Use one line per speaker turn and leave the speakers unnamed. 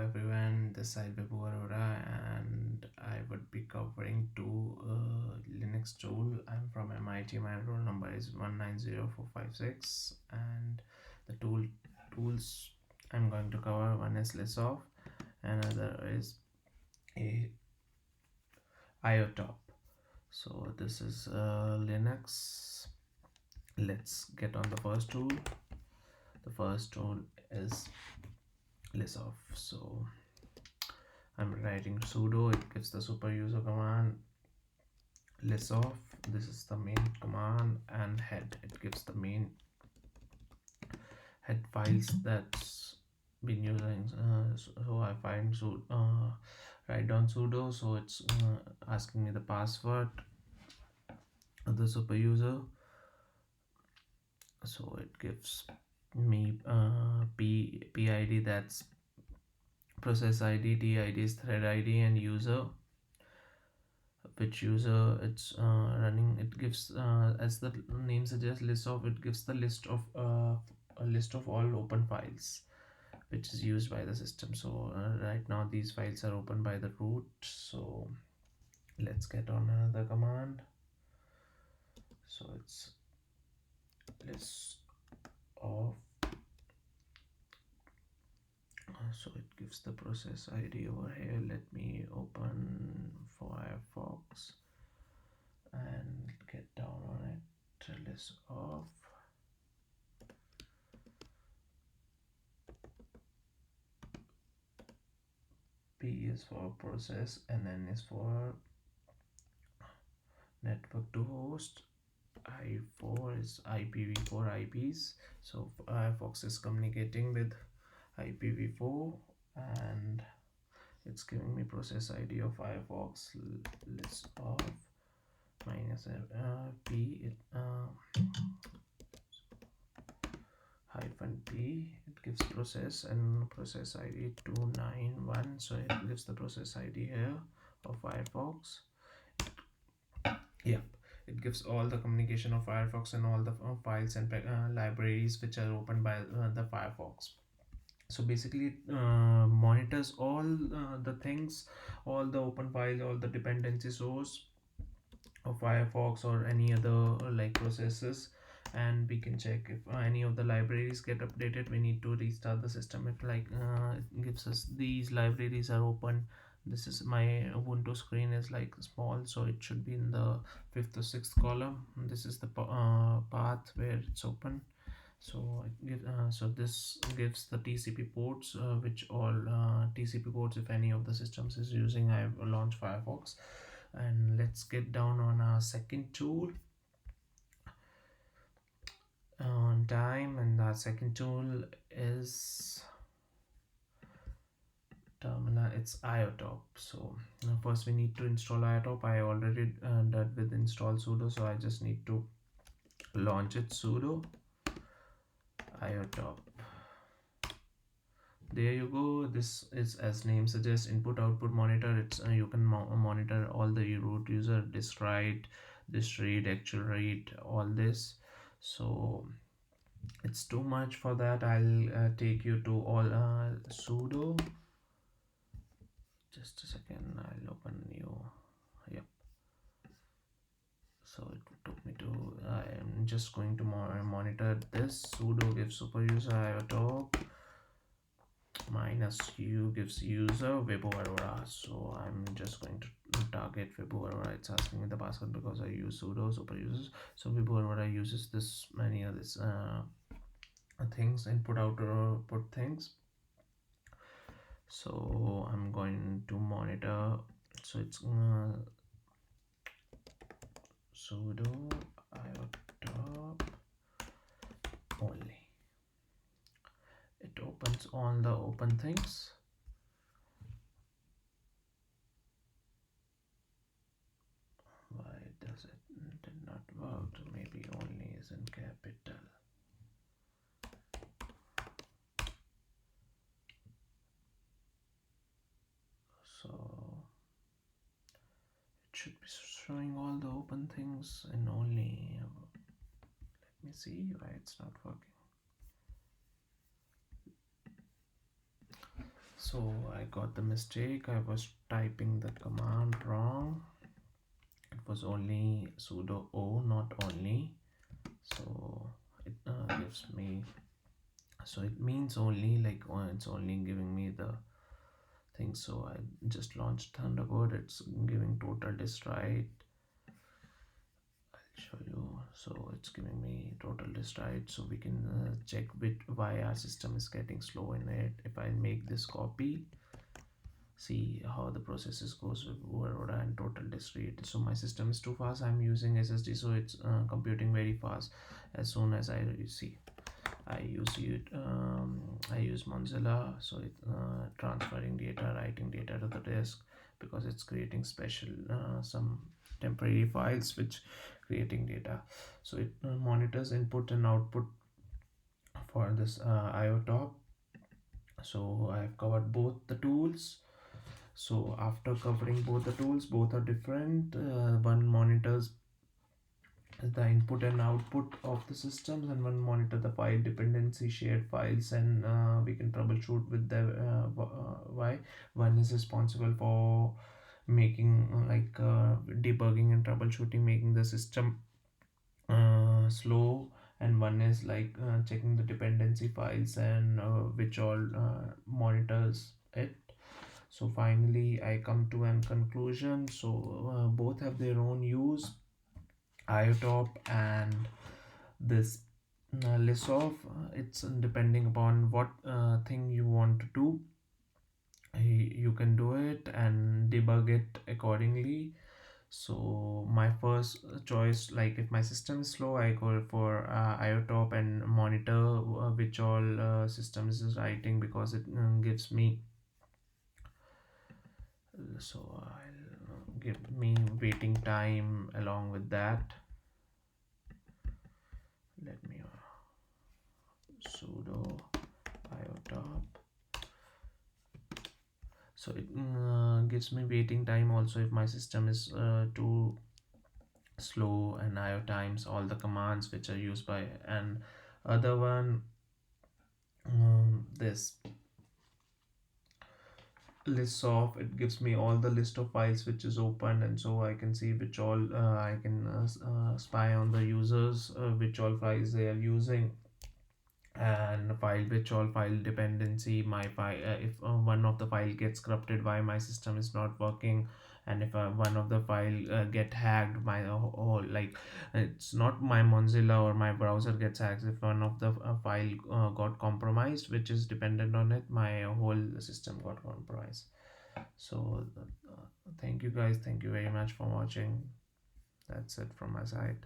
everyone, this side Vibhu Arora, and I would be covering two Linux tool. I'm from MIT. My roll number is 190456, and the tools I'm going to cover, one is lsof, another is a Iotop. So this is Linux. Let's get on the first tool. The first tool is lsof. So I'm writing sudo, it gives the super user command. Lsof, this is the main command, and head, it gives the main head files that's been using. So I find write down sudo, so it's asking me the password of the super user. So it gives me PID, that's process ID, TID is thread ID, and user, which user it's running. It gives, as the name suggests, lsof, it gives the list of a list of all open files which is used by the system. So right now these files are open by the root. So let's get on another command. So it's list of, so it gives the process ID over here. Let me open Firefox and get down on it. List of, P is for process, and N is for network to host, I4 is IPv4 IPs. So Firefox is communicating with IPv4, and it's giving me process ID of Firefox. List of minus p hyphen p, it gives process, and process ID 291. So it gives the process ID here of Firefox. Yep, it gives all the communication of Firefox and all the files and libraries which are opened by the Firefox. So basically it monitors all the things, all the open files, all the dependency source of Firefox or any other like processes, and we can check if any of the libraries get updated. We need to restart the system. If like it gives us these libraries are open. This is my Ubuntu screen is like small, so it should be in the fifth or sixth column. This is the path where it's open. So so this gives the TCP ports, which all TCP ports, if any of the systems is using. I've launched Firefox, and let's get down on our second tool on time. And our second tool is terminal, it's Iotop. So first we need to install Iotop. I already did with install sudo, so I just need to launch it. Sudo Iotop, there you go. This is, as name suggests, input output monitor. It's you can monitor all the root user, disk write, disk read, actual read, all this. So it's too much for that. I'll take you to all sudo, just a second, I'll open new. Yep, so it took me to, I'm just going to monitor this. Sudo gives super user Iotop, minus u gives user Vibhu Arora. So I'm just going to target Vibhu Arora. It's asking me the password because I use sudo super users. So Vibhu Arora uses this many of this things, input output things. So I'm going to monitor. So it's sudo Iotop only. It opens all the open things. Why does it did not work? Maybe only is in capital. So it should be showing all the open things and only. Let me see why it's not working. So I got the mistake. I was typing the command wrong. It was only sudo o, not only. So it gives me, so it means only, like, it's only giving me the thing. So I just launched Thunderbird. It's giving total destroy. I'll show you. So it's giving me total destroy, so we can check why our system is getting slow in it. If I make this copy, see how the processes goes with Aurora and total disk rate. So my system is too fast. I'm using SSD, so it's computing very fast. As soon as I see, I use it. I use Mozilla, so it transferring data, writing data to the disk, because it's creating special some temporary files which creating data. So it monitors input and output for this Iotop. So I've covered both the tools. So after covering both the tools, both are different. One monitors the input and output of the systems, and one monitor the file dependency, shared files, and we can troubleshoot with the why. One is responsible for making debugging and troubleshooting, making the system slow, and one is like checking the dependency files, and which all monitors it. So finally I come to an conclusion. So both have their own use. Iotop and this lsof, it's depending upon what thing you want to do. You can do it and debug it accordingly. So my first choice, like if my system is slow, I go for Iotop and monitor which all systems is writing, because it gives me, so I'll give me waiting time along with that. Let me sudo Iotop. So it gives me waiting time also if my system is too slow, and IO times all the commands which are used by. And other one, this list of, it gives me all the list of files which is open, and so I can see which all I can spy on the users, which all files they are using, and file which all file dependency my file, if one of the file gets corrupted, why my system is not working. And if one of the file get hacked, my whole, like, it's not my Mozilla or my browser gets hacked. If one of the file got compromised, which is dependent on it, my whole system got compromised. So thank you guys, thank you very much for watching. That's it from my side.